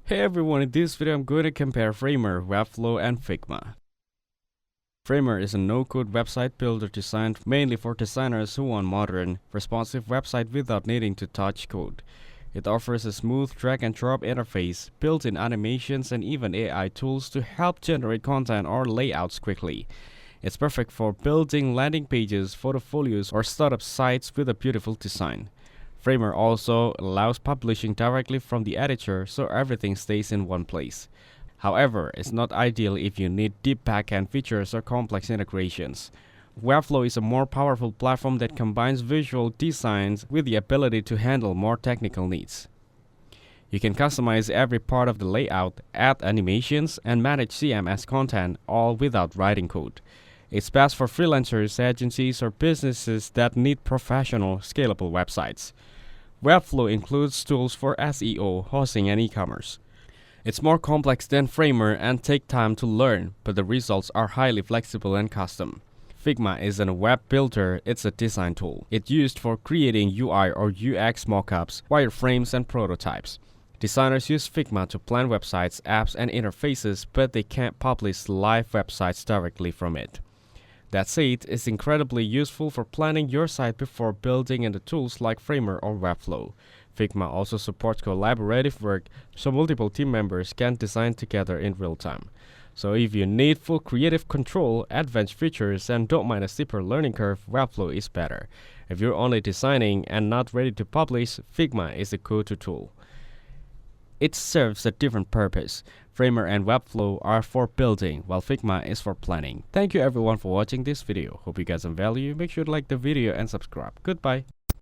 Hey everyone, in this video I'm going to compare Framer, Webflow and Figma. Framer is a no-code website builder designed mainly for designers who want modern, responsive website without needing to touch code. It offers a smooth drag-and-drop interface, built-in animations and even AI tools to help generate content or layouts quickly. It's perfect for building landing pages, portfolios or startup sites with a beautiful design. Framer also allows publishing directly from the editor, so everything stays in one place. However, it's not ideal if you need deep backend features or complex integrations. Webflow is a more powerful platform that combines visual designs with the ability to handle more technical needs. You can customize every part of the layout, add animations, and manage CMS content, all without writing code. It's best for freelancers, agencies, or businesses that need professional, scalable websites. Webflow includes tools for SEO, hosting, and e-commerce. It's more complex than Framer and take time to learn, but the results are highly flexible and custom. Figma isn't a web builder, it's a design tool. It's used for creating UI or UX mockups, wireframes, and prototypes. Designers use Figma to plan websites, apps, and interfaces, but they can't publish live websites directly from it. That said, it's incredibly useful for planning your site before building into tools like Framer or Webflow. Figma also supports collaborative work, so multiple team members can design together in real time. So if you need full creative control, advanced features, and don't mind a steeper learning curve, Webflow is better. If you're only designing and not ready to publish, Figma is a go-to tool. It serves a different purpose. Framer and Webflow are for building, while Figma is for planning. Thank you everyone for watching this video. Hope you got some value. Make sure to like the video and subscribe. Goodbye.